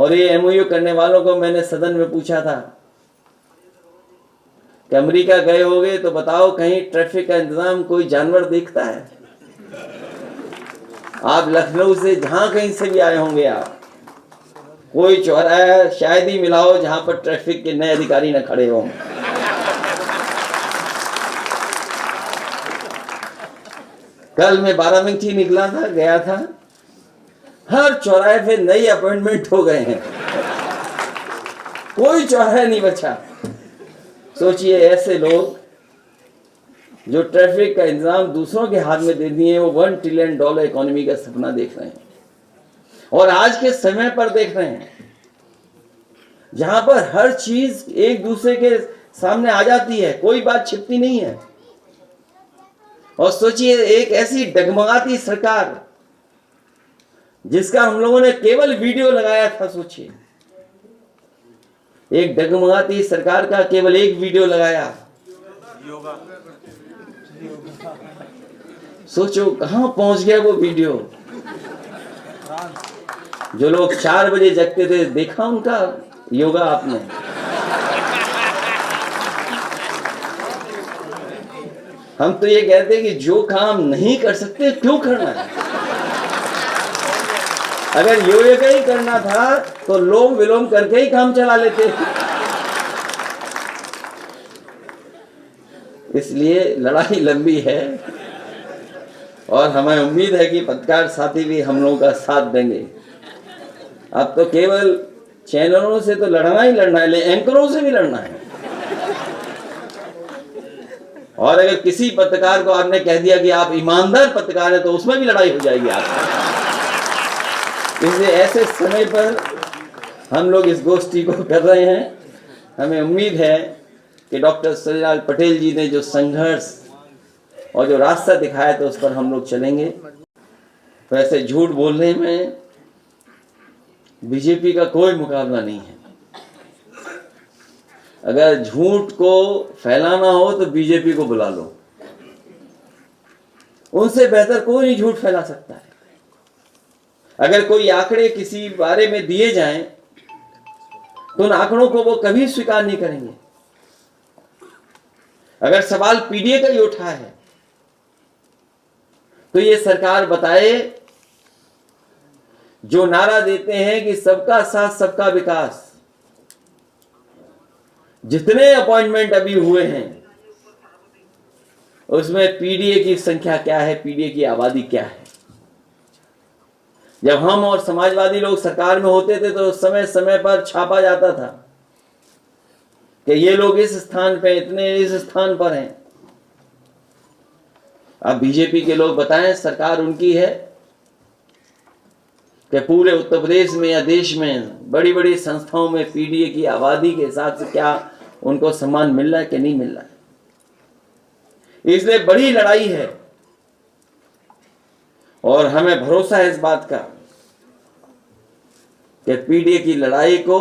और ये एमओयू करने वालों को मैंने सदन में पूछा था कि अमेरिका गए होगे तो बताओ कहीं ट्रैफिक का इंतजाम कोई जानवर देखता है? आप लखनऊ से जहां कहीं से भी आए होंगे, आप कोई चौराहा शायद ही मिला हो जहां पर ट्रैफिक के नए अधिकारी न खड़े हों। कल मैं बाराबंकी निकला था, गया था, हर चौराहे पे नई अपॉइंटमेंट हो गए हैं, कोई चौराहा नहीं बचा। सोचिए, ऐसे लोग जो ट्रैफिक का इंतजाम दूसरों के हाथ में दे दिए, वो $1 ट्रिलियन इकोनॉमी का सपना देख रहे हैं और आज के समय पर देख रहे हैं जहां पर हर चीज एक दूसरे के सामने आ जाती है, कोई बात छिपती नहीं है। और सोचिए, एक ऐसी डगमगाती सरकार जिसका हम लोगों ने केवल वीडियो लगाया था, सोचिए, एक डगमगाती सरकार का केवल एक वीडियो लगाया। सोचो कहां पहुंच गया वो वीडियो। जो लोग 4 बजे जगते थे, देखा उनका योगा आपने? हम तो ये कहते हैं कि जो काम नहीं कर सकते क्यों करना है? अगर योगा ही करना था तो लोम विलोम करके ही काम चला लेते। इसलिए लड़ाई लंबी है और हमें उम्मीद है कि पत्रकार साथी भी हम लोगों का साथ देंगे। अब तो केवल चैनलों से तो लड़ना ही लड़ना है, एंकरों से भी लड़ना है। और अगर किसी पत्रकार को आपने कह दिया कि आप ईमानदार पत्रकार हैं तो उसमें भी लड़ाई हो जाएगी आपकी। इसलिए ऐसे समय पर हम लोग इस गोष्ठी को कर रहे हैं। हमें उम्मीद है कि डॉक्टर सलीलाल पटेल जी ने जो संघर्ष और जो रास्ता दिखाया था उस पर हम लोग चलेंगे। तो ऐसे झूठ बोलने में बीजेपी का कोई मुकाबला नहीं है। अगर झूठ को फैलाना हो तो बीजेपी को बुला लो, उनसे बेहतर कोई नहीं झूठ फैला सकता है। अगर कोई आंकड़े किसी बारे में दिए जाएं तो उन आंकड़ों को वो कभी स्वीकार नहीं करेंगे। अगर सवाल पीडीए का ही उठा है तो ये सरकार बताए, जो नारा देते हैं कि सबका साथ सबका विकास, जितने अपॉइंटमेंट अभी हुए हैं उसमें पीडीए की संख्या क्या है, पीडीए की आबादी क्या है? जब हम और समाजवादी लोग सरकार में होते थे तो समय समय पर छापा जाता था कि ये लोग इस स्थान पे, इतने इस स्थान पर हैं। अब बीजेपी के लोग बताएं, सरकार उनकी है कि पूरे उत्तर प्रदेश में या देश में बड़ी बड़ी संस्थाओं में पीडीए की आबादी के हिसाब से क्या उनको सम्मान मिल रहा है कि नहीं मिल रहा है? इसलिए बड़ी लड़ाई है और हमें भरोसा है इस बात का कि पीडीए की लड़ाई को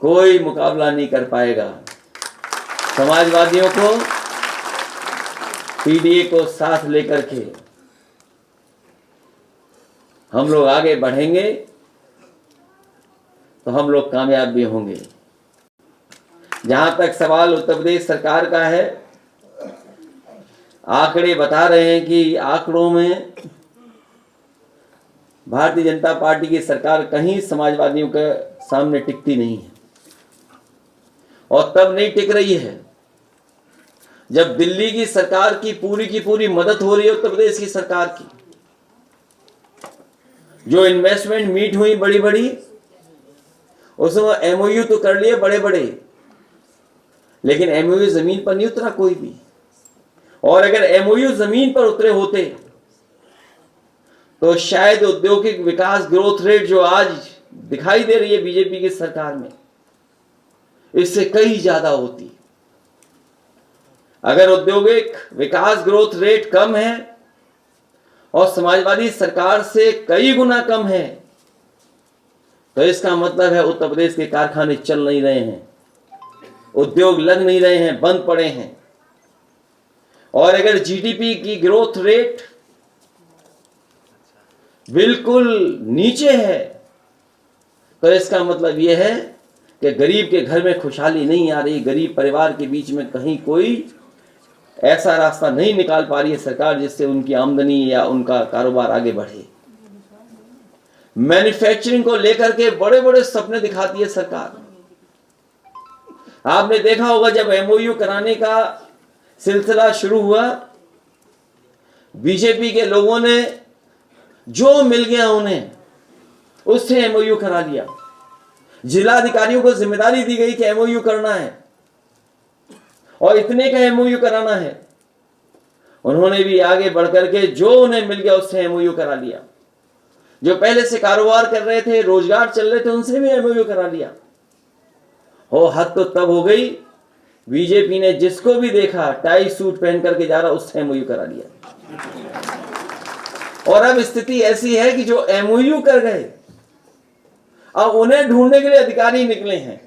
कोई मुकाबला नहीं कर पाएगा। समाजवादियों को, पीडीए को साथ लेकर के हम लोग आगे बढ़ेंगे तो हम लोग कामयाब भी होंगे। जहां तक सवाल उत्तर प्रदेश सरकार का है, आंकड़े बता रहे हैं कि आंकड़ों में भारतीय जनता पार्टी की सरकार कहीं समाजवादियों के सामने टिकती नहीं है। और तब नहीं टिक रही है जब दिल्ली की सरकार की पूरी मदद हो रही है उत्तर प्रदेश की सरकार की। जो इन्वेस्टमेंट मीट हुई बड़ी बड़ी, उसमें एमओयू तो कर लिए बड़े बड़े, लेकिन एमओयू जमीन पर नहीं उतरा कोई भी। और अगर एमओयू जमीन पर उतरे होते तो शायद औद्योगिक विकास ग्रोथ रेट जो आज दिखाई दे रही है बीजेपी की सरकार में, इससे कई ज्यादा होती। अगर औद्योगिक विकास ग्रोथ रेट कम है और समाजवादी सरकार से कई गुना कम है तो इसका मतलब है उत्तर प्रदेश के कारखाने चल नहीं रहे हैं, उद्योग लग नहीं रहे हैं, बंद पड़े हैं। और अगर जीडीपी की ग्रोथ रेट बिल्कुल नीचे है तो इसका मतलब यह है कि गरीब के घर में खुशहाली नहीं आ रही, गरीब परिवार के बीच में कहीं कोई ऐसा रास्ता नहीं निकाल पा रही है सरकार जिससे उनकी आमदनी या उनका कारोबार आगे बढ़े। मैन्युफैक्चरिंग को लेकर के बड़े बड़े सपने दिखाती है सरकार। आपने देखा होगा जब एमओयू कराने का सिलसिला शुरू हुआ, बीजेपी के लोगों ने जो मिल गया उन्हें उससे एमओयू करा लिया। जिलाधिकारियों को जिम्मेदारी दी गई कि एमओयू करना है और इतने का एमओयू कराना है। उन्होंने भी आगे बढ़कर के जो उन्हें मिल गया उससे एमओयू करा लिया। जो पहले से कारोबार कर रहे थे, रोजगार चल रहे थे, उनसे भी एमओयू करा लिया। हो हद तो तब हो गई, बीजेपी ने जिसको भी देखा टाई सूट पहन करके जा रहा उससे एमओयू करा लिया। और अब स्थिति ऐसी है कि जो एमओयू कर गए अब उन्हें ढूंढने के लिए अधिकारी निकले हैं।